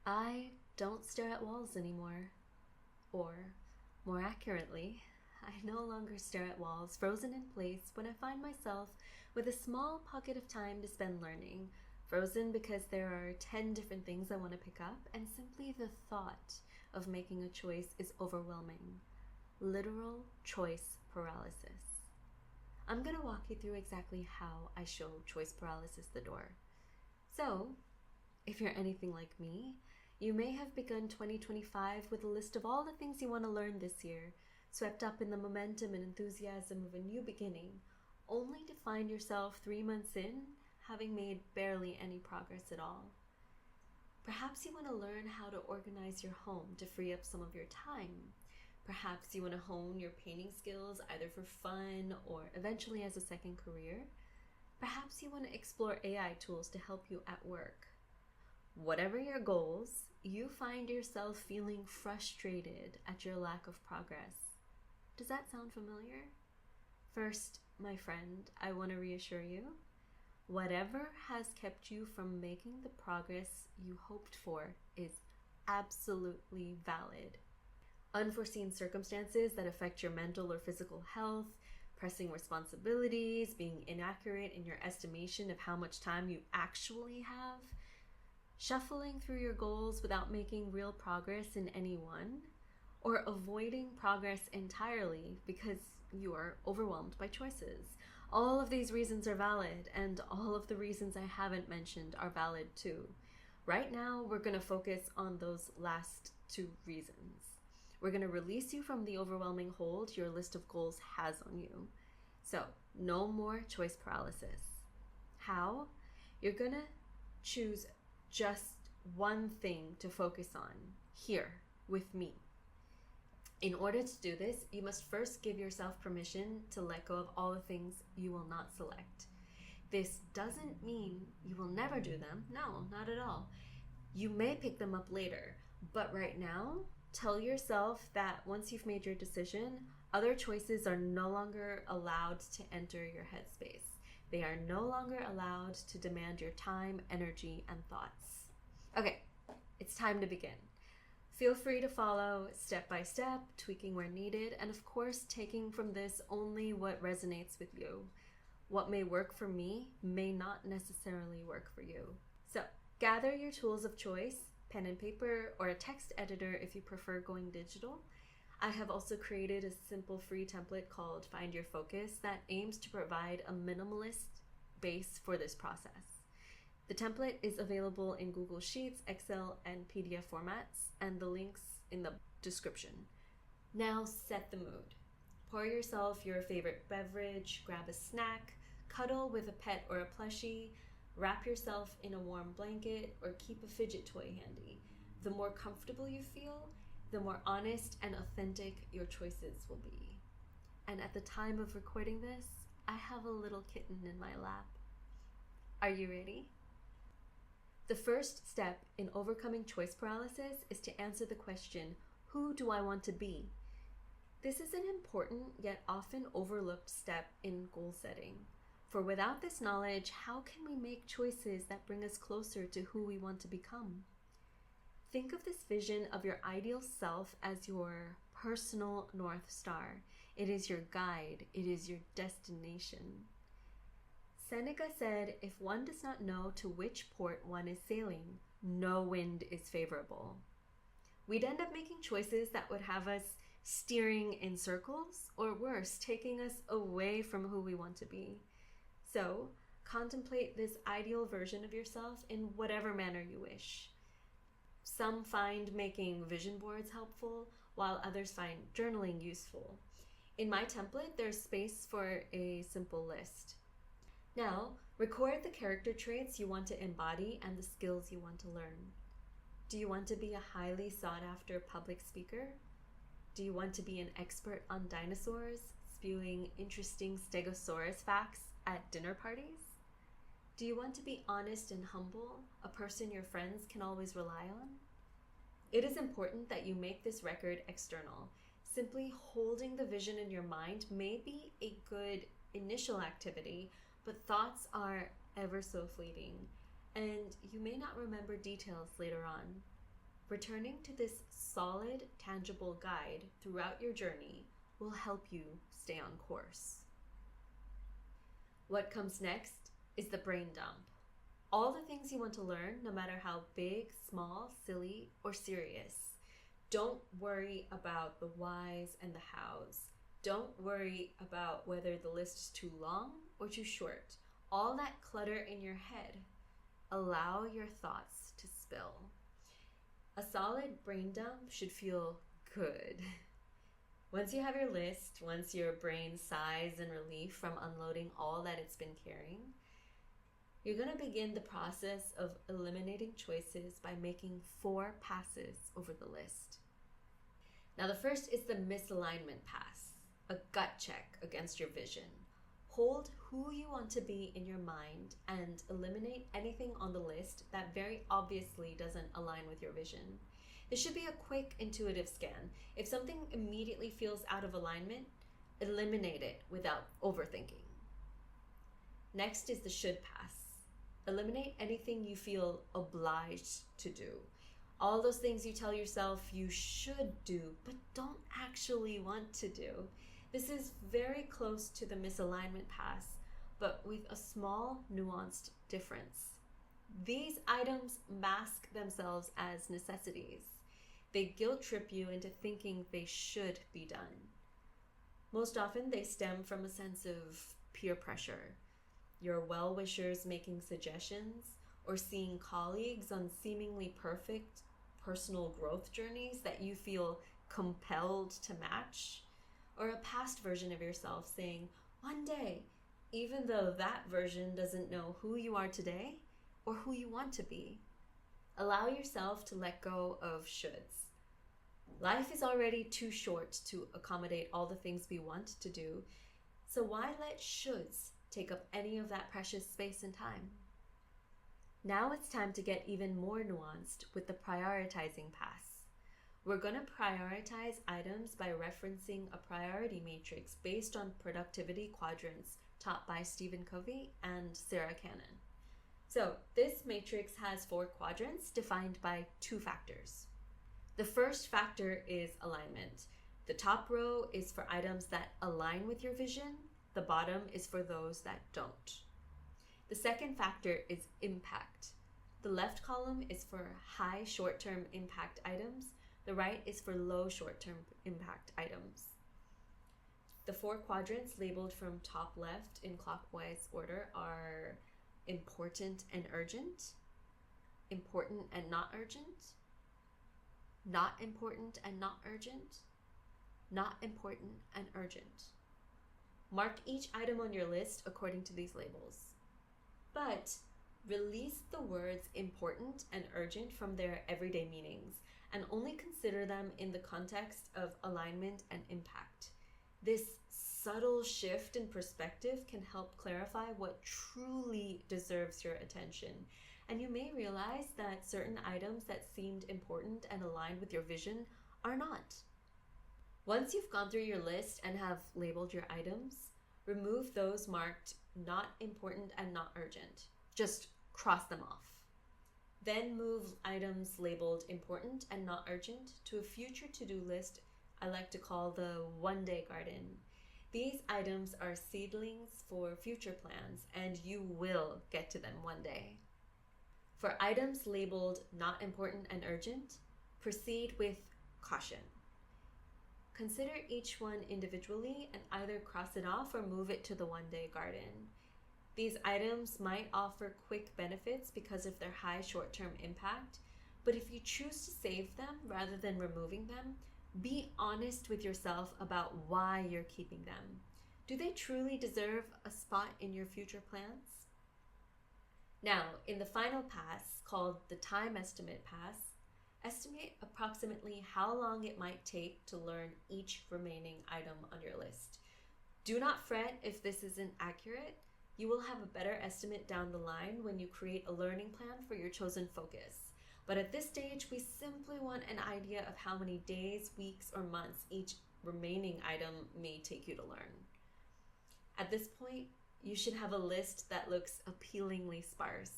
I don't stare at walls anymore. Or, more accurately, I no longer stare at walls frozen in place when I find myself with a small pocket of time to spend learning, frozen because there are 10 different things I want to pick up, and simply the thought of making a choice is overwhelming. Literal choice paralysis. I'm going to walk you through exactly how I show choice paralysis the door. So, if you're anything like me, you may have begun 2025 with a list of all the things you want to learn this year, swept up in the momentum and enthusiasm of a new beginning, only to find yourself 3 months in, having made barely any progress at all. Perhaps you want to learn how to organize your home to free up some of your time. Perhaps you want to hone your painting skills either for fun or eventually as a second career. Perhaps you want to explore AI tools to help you at work. Whatever your goals, you find yourself feeling frustrated at your lack of progress. Does that sound familiar? First, my friend, I want to reassure you, whatever has kept you from making the progress you hoped for is absolutely valid. Unforeseen circumstances that affect your mental or physical health, pressing responsibilities, being inaccurate in your estimation of how much time you actually have, shuffling through your goals without making real progress in any one, or avoiding progress entirely because you are overwhelmed by choices. All of these reasons are valid, and all of the reasons I haven't mentioned are valid too. Right now, we're going to focus on those last two reasons. We're going to release you from the overwhelming hold your list of goals has on you. So, no more choice paralysis. How? You're going to choose just one thing to focus on here with me. In order to do this, you must first give yourself permission to let go of all the things you will not select. This doesn't mean you will never do them. No, not at all. You may pick them up later, but right now, tell yourself that once you've made your decision, other choices are no longer allowed to enter your headspace. They are no longer allowed to demand your time, energy, and thoughts. Okay, it's time to begin. Feel free to follow step by step, tweaking where needed, and of course, taking from this only what resonates with you. What may work for me may not necessarily work for you. So, gather your tools of choice, pen and paper, or a text editor if you prefer going digital. I have also created a simple free template called Find Your Focus that aims to provide a minimalist base for this process. The template is available in Google Sheets, Excel, and PDF formats, and the links in the description. Now set the mood. Pour yourself your favorite beverage, grab a snack, cuddle with a pet or a plushie, wrap yourself in a warm blanket, or keep a fidget toy handy. The more comfortable you feel, the more honest and authentic your choices will be. And at the time of recording this, I have a little kitten in my lap. Are you ready? The first step in overcoming choice paralysis is to answer the question, who do I want to be? This is an important yet often overlooked step in goal setting. For without this knowledge, how can we make choices that bring us closer to who we want to become? Think of this vision of your ideal self as your personal North Star. It is your guide. It is your destination. Seneca said, if one does not know to which port one is sailing, no wind is favorable. We'd end up making choices that would have us steering in circles, or worse, taking us away from who we want to be. So, contemplate this ideal version of yourself in whatever manner you wish. Some find making vision boards helpful, while others find journaling useful. In my template, there's space for a simple list. Now, record the character traits you want to embody and the skills you want to learn. Do you want to be a highly sought-after public speaker? Do you want to be an expert on dinosaurs, spewing interesting stegosaurus facts at dinner parties? Do you want to be honest and humble, a person your friends can always rely on? It is important that you make this record external. Simply holding the vision in your mind may be a good initial activity, but thoughts are ever so fleeting, and you may not remember details later on. Returning to this solid, tangible guide throughout your journey will help you stay on course. What comes next is the brain dump. All the things you want to learn, no matter how big, small, silly, or serious. Don't worry about the whys and the hows. Don't worry about whether the list is too long or too short. All that clutter in your head. Allow your thoughts to spill. A solid brain dump should feel good. Once you have your list, once your brain sighs in relief from unloading all that it's been carrying, you're going to begin the process of eliminating choices by making 4 passes over the list. Now, the first is the misalignment pass, a gut check against your vision. Hold who you want to be in your mind and eliminate anything on the list that very obviously doesn't align with your vision. This should be a quick, intuitive scan. If something immediately feels out of alignment, eliminate it without overthinking. Next is the should pass. Eliminate anything you feel obliged to do. All those things you tell yourself you should do, but don't actually want to do. This is very close to the misalignment pass, but with a small, nuanced difference. These items mask themselves as necessities. They guilt trip you into thinking they should be done. Most often, they stem from a sense of peer pressure. Your well-wishers making suggestions, or seeing colleagues on seemingly perfect personal growth journeys that you feel compelled to match, or a past version of yourself saying, one day, even though that version doesn't know who you are today or who you want to be. Allow yourself to let go of shoulds. Life is already too short to accommodate all the things we want to do, so why let shoulds take up any of that precious space and time? Now it's time to get even more nuanced with the prioritizing pass. We're going to prioritize items by referencing a priority matrix based on productivity quadrants taught by Stephen Covey and Sarah Cannon. So this matrix has 4 quadrants defined by 2 factors. The first factor is alignment. The top row is for items that align with your vision. The bottom is for those that don't. The second factor is impact. The left column is for high short-term impact items. The right is for low short-term impact items. The 4 quadrants labeled from top left in clockwise order are important and urgent, important and not urgent, not important and not urgent, not important and urgent. Mark each item on your list according to these labels. But release the words important and urgent from their everyday meanings and only consider them in the context of alignment and impact. This subtle shift in perspective can help clarify what truly deserves your attention. And you may realize that certain items that seemed important and aligned with your vision are not. Once you've gone through your list and have labeled your items, remove those marked not important and not urgent. Just cross them off. Then move items labeled important and not urgent to a future to-do list I like to call the one-day garden. These items are seedlings for future plans, and you will get to them one day. For items labeled not important and urgent, proceed with caution. Consider each one individually and either cross it off or move it to the one-day garden. These items might offer quick benefits because of their high short-term impact, but if you choose to save them rather than removing them, be honest with yourself about why you're keeping them. Do they truly deserve a spot in your future plans? Now, in the final pass, called the time estimate pass, estimate approximately how long it might take to learn each remaining item on your list. Do not fret if this isn't accurate. You will have a better estimate down the line when you create a learning plan for your chosen focus. But at this stage, we simply want an idea of how many days, weeks, or months each remaining item may take you to learn. At this point, you should have a list that looks appealingly sparse.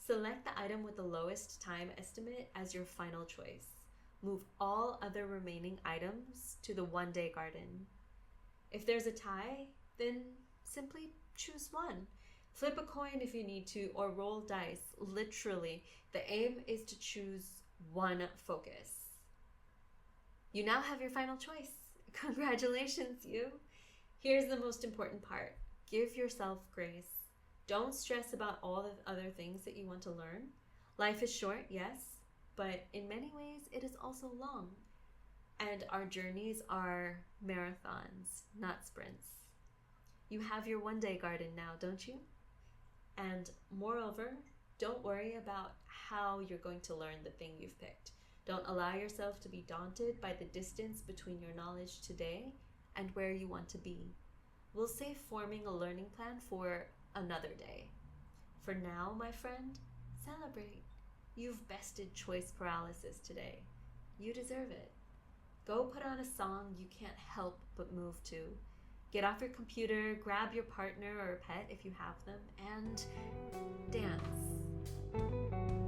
Select the item with the lowest time estimate as your final choice. Move all other remaining items to the one-day garden. If there's a tie, then simply choose one. Flip a coin if you need to, or roll dice. Literally, the aim is to choose one focus. You now have your final choice. Congratulations, you. Here's the most important part. Give yourself grace. Don't stress about all the other things that you want to learn. Life is short, yes, but in many ways it is also long. And our journeys are marathons, not sprints. You have your one-day garden now, don't you? And moreover, don't worry about how you're going to learn the thing you've picked. Don't allow yourself to be daunted by the distance between your knowledge today and where you want to be. We'll save forming a learning plan for another day. For now, my friend, celebrate. You've bested choice paralysis today. You deserve it. Go put on a song you can't help but move to. Get off your computer, grab your partner or a pet if you have them, and dance.